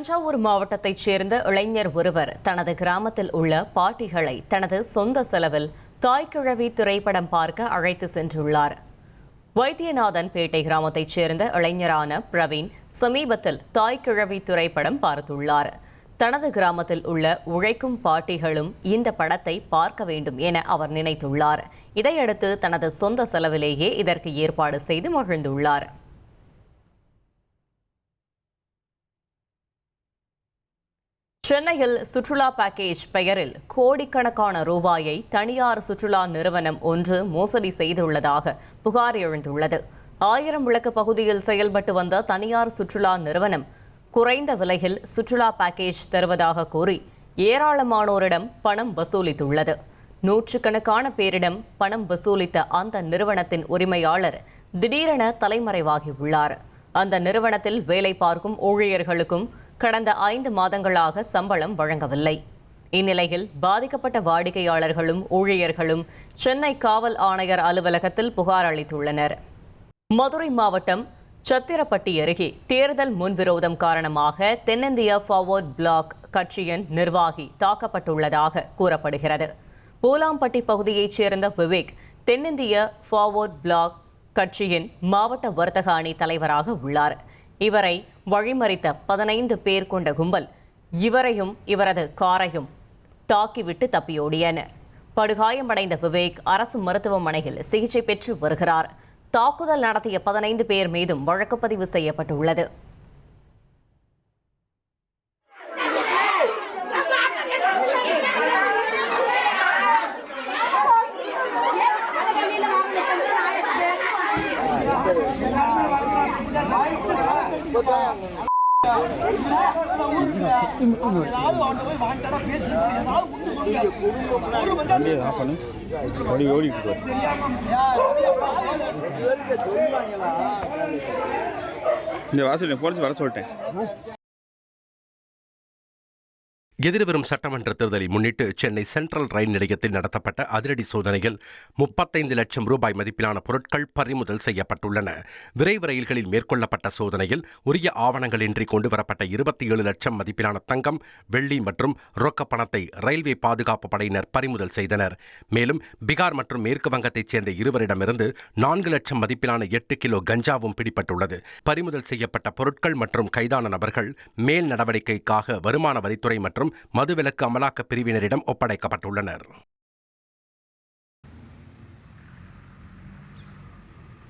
தஞ்சாவூர் மாவட்டத்தைச் சேர்ந்த இளைஞர் ஒருவர் தனது கிராமத்தில் உள்ள பாட்டிகளை தனது சொந்த செலவில் தாய்க்கிழவி திரைப்படம் பார்க்க அழைத்து சென்றுள்ளார். வைத்தியநாதன் பேட்டை கிராமத்தைச் சேர்ந்த இளைஞரான பிரவீன் சமீபத்தில் தாய்க்கிழவி திரைப்படம் பார்த்துள்ளார். தனது கிராமத்தில் உள்ள உழைக்கும் பாட்டிகளும் இந்த படத்தை பார்க்க வேண்டும் என அவர் நினைத்துள்ளார். இதையடுத்து தனது சொந்த செலவிலேயே இதற்கு ஏற்பாடு செய்து மகிழ்ந்துள்ளார். சென்னையில் சுற்றுலா பேக்கேஜ் பெயரில் கோடிக்கணக்கான ரூபாயை தனியார் சுற்றுலா நிறுவனம் ஒன்று மோசடி செய்துள்ளதாக புகார் எழுந்துள்ளது. 1000 விளக்கு பகுதியில் செயல்பட்டு வந்த தனியார் சுற்றுலா நிறுவனம் குறைந்த விலையில் சுற்றுலா பேக்கேஜ் தருவதாக கூறி ஏராளமானோரிடம் பணம் வசூலித்துள்ளது. நூற்றுக்கணக்கான பேரிடம் பணம் வசூலித்த அந்த நிறுவனத்தின் உரிமையாளர் திடீரென தலைமறைவாகியுள்ளார். அந்த நிறுவனத்தில் வேலை பார்க்கும் ஊழியர்களுக்கும் கடந்த 5 மாதங்களாக சம்பளம் வழங்கவில்லை. இந்நிலையில் பாதிக்கப்பட்ட வாடிக்கையாளர்களும் ஊழியர்களும் சென்னை காவல் ஆணையர் அலுவலகத்தில் புகார் அளித்துள்ளனர். மதுரை மாவட்டம் சத்திரப்பட்டி அருகே தேர்தல் முன்விரோதம் காரணமாக தென்னிந்திய ஃபார்வர்ட் பிளாக் கட்சியின் நிர்வாகி தாக்கப்பட்டுள்ளதாக கூறப்படுகிறது. பூலாம்பட்டி பகுதியைச் சேர்ந்த விவேக் தென்னிந்திய ஃபார்வர்ட் பிளாக் கட்சியின் மாவட்ட வர்த்தக அணி தலைவராக உள்ளார். இவரை வழிமறித்த 15 பேர் கொண்ட கும்பல் இவரையும் இவரது காரையும் தாக்கிவிட்டு தப்பியோடியனர். படுகாயமடைந்த விவேக் அரசு மருத்துவமனையில் சிகிச்சை பெற்று வருகிறார். தாக்குதல் நடத்திய 15 பேர் மீதும் வழக்கு பதிவு செய்யப்பட்டுள்ளது. எதிர்வரும் சட்டமன்ற தேர்தலை முன்னிட்டு சென்னை சென்ட்ரல் ரயில் நிலையத்தில் நடத்தப்பட்ட அதிரடி சோதனையில் 35 லட்சம் ரூபாய் மதிப்பிலான பொருட்கள் பறிமுதல் செய்யப்பட்டுள்ளன. விரைவு ரயில்களில் மேற்கொள்ளப்பட்ட சோதனையில் உரிய ஆவணங்களின்றி கொண்டுவரப்பட்ட 27 லட்சம் மதிப்பிலான தங்கம், வெள்ளி மற்றும் ரொக்க பணத்தை ரயில்வே பாதுகாப்பு படையினர் பறிமுதல் செய்தனர். மேலும் பீகார் மற்றும் மேற்கு வங்கத்தைச் சேர்ந்த இருவரிடமிருந்து 4 லட்சம் மதிப்பிலான 8 கிலோ கஞ்சாவும் பிடிபட்டுள்ளது. பறிமுதல் செய்யப்பட்ட பொருட்கள் மற்றும் கைதான நபர்கள் மேல் நடவடிக்கைக்காக வருமான வரித்துறை மற்றும் மதுவிலக்கு அமலாக்க பிரிவினரிடம் ஒப்படைக்கப்பட்டுள்ளனர்.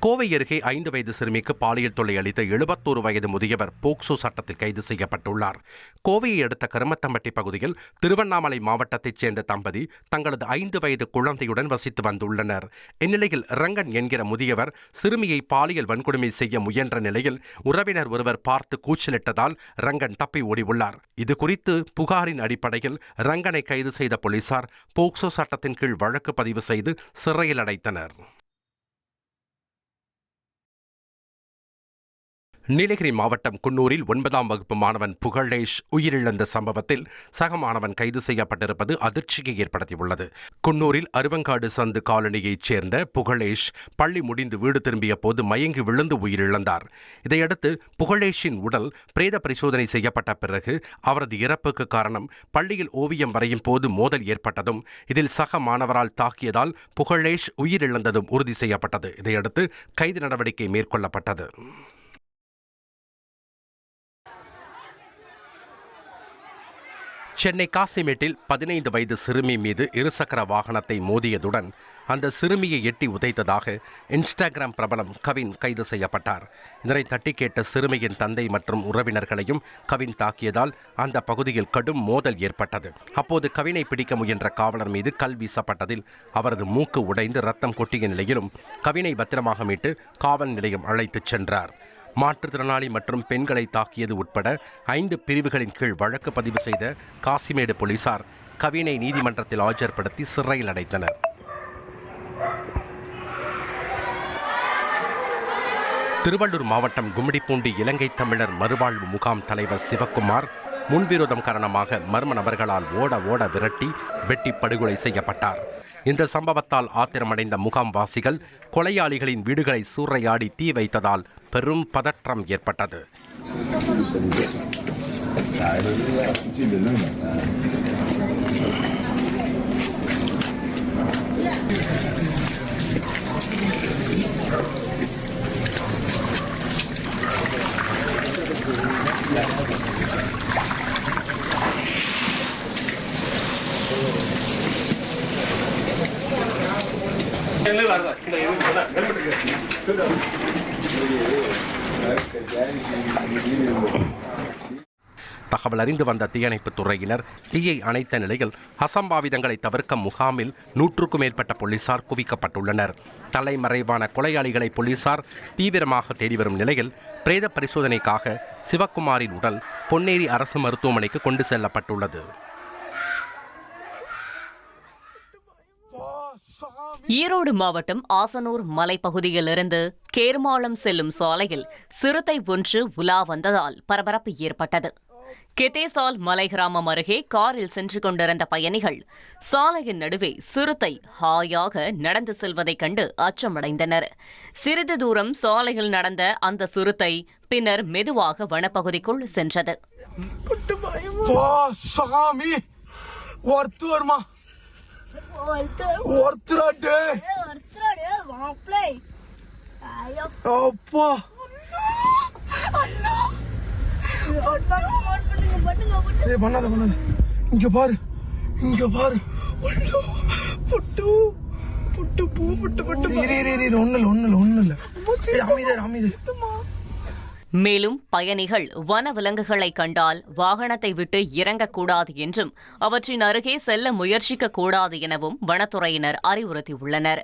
கோவை அருகே 5 வயது சிறுமிக்கு பாலியல் தொல்லை அளித்த 71 வயது முதியவர் போக்சோ சட்டத்தில் கைது செய்யப்பட்டுள்ளார். கோவையை அடுத்த கருமத்தம்பட்டி பகுதியில் திருவண்ணாமலை மாவட்டத்தைச் சேர்ந்த தம்பதி தங்களது 5 வயது குழந்தையுடன் வசித்து வந்துள்ளனர். இந்நிலையில் ரங்கன் என்கிற முதியவர் சிறுமியை பாலியல் வன்கொடுமை செய்ய முயன்ற நிலையில் உறவினர் ஒருவர் பார்த்து கூச்சலிட்டதால் ரங்கன் தப்பி ஓடியுள்ளார். இதுகுறித்து புகாரின் அடிப்படையில் ரங்கனை கைது செய்த போலீசார் போக்சோ சட்டத்தின் கீழ் வழக்கு பதிவு செய்து சிறையில் அடைத்தனர். நீலகிரி மாவட்டம் குன்னூரில் 9ஆம் வகுப்பு மாணவன் புகழேஷ் உயிரிழந்த சம்பவத்தில் சக மாணவன் கைது செய்யப்பட்டிருப்பது அதிர்ச்சியை ஏற்படுத்தியுள்ளது. குன்னூரில் அருவங்காடு சந்து காலனியைச் சேர்ந்த புகழேஷ் பள்ளி முடிந்து வீடு திரும்பிய போது மயங்கி விழுந்து உயிரிழந்தார். இதையடுத்து புகழேஷின் உடல் பிரேத பரிசோதனை செய்யப்பட்ட பிறகு அவரது இறப்புக்கு காரணம் பள்ளியில் ஓவியம் வரையும் போது மோதல் ஏற்பட்டதும் இதில் சக மாணவரால் தாக்கியதால் புகழேஷ் உயிரிழந்ததும் உறுதி செய்யப்பட்டது. இதையடுத்து கைது நடவடிக்கை மேற்கொள்ளப்பட்டது. சென்னை காசிமேட்டில் 15 வயது சிறுமி மீது இருசக்கர வாகனத்தை மோதியதுடன் அந்த சிறுமியை எட்டி உதைத்ததாக இன்ஸ்டாகிராம் பிரபலம் கவின் கைது செய்யப்பட்டார். இதனை தட்டி கேட்ட சிறுமியின் தந்தை மற்றும் உறவினர்களையும் கவின் தாக்கியதால் அந்த பகுதியில் கடும் மோதல் ஏற்பட்டது. அப்போது கவினை பிடிக்க முயன்ற காவலர் மீது கல் வீசப்பட்டதில் அவரது மூக்கு உடைந்து ரத்தம் கொட்டிய நிலையிலும் கவினை பத்திரமாக மீட்டு காவல் நிலையம் அழைத்துச் சென்றார். மாற்றுத்திறனாளி மற்றும் பெண்களை தாக்கியது உட்பட 5 பிரிவுகளின் கீழ் வழக்கு பதிவு செய்த காசிமேடு போலீசார் கவினை நீதிமன்றத்தில் ஆஜர்படுத்தி சிறையில் அடைத்தனர். திருவள்ளூர் மாவட்டம் கும்மிடிப்பூண்டி இலங்கை தமிழர் மறுவாழ்வு முகாம் தலைவர் சிவக்குமார் முன்விரோதம் காரணமாக மர்ம நபர்களால் ஓட விரட்டி வெட்டி படுகொலை செய்யப்பட்டார். இந்த சம்பவத்தால் ஆத்திரமடைந்த முகாம்வாசிகள் கொலையாளிகளின் வீடுகளை சூறையாடி தீ வைத்ததால் பெரும் பதற்றம் ஏற்பட்டது. தகவல் அறிந்து வந்த தீயணைப்புத் துறையினர் தீயை அணைத்த நிலையில் அசம்பாவிதங்களை தவிர்க்க முகாமில் 100க்கும் மேற்பட்ட போலீசார் குவிக்கப்பட்டுள்ளனர். தலைமறைவான கொலையாளிகளை போலீசார் தீவிரமாக தேடி வரும் நிலையில் பிரேத பரிசோதனைக்காக சிவக்குமாரின் உடல் பொன்னேரி அரசு மருத்துவமனைக்கு கொண்டு செல்லப்பட்டுள்ளது. ஈரோடு மாவட்டம் ஆசனூர் மலைப்பகுதியிலிருந்து கேர்மாளம் செல்லும் சாலையில் சிறுத்தை ஒன்று உலா வந்ததால் பரபரப்பு ஏற்பட்டது. கெதேசால் மலை கிராமம் அருகே காரில் சென்று கொண்டிருந்த பயணிகள் சாலையின் நடுவே சிறுத்தை ஹாயாக நடந்து செல்வதைக் கண்டு அச்சமடைந்தனர். சிறிது தூரம் சாலையில் நடந்த அந்த சிறுத்தை பின்னர் மெதுவாக வனப்பகுதிக்குள் சென்றது. இங்க பாரு மேலும் பயணிகள் வனவிலங்குகளை கண்டால் வாகனத்தை விட்டு இறங்கக்கூடாது என்றும் அவற்றின் அருகே செல்ல முயற்சிக்க கூடாது எனவும் வனத்துறையினர் அறிவுறுத்தியுள்ளனர்.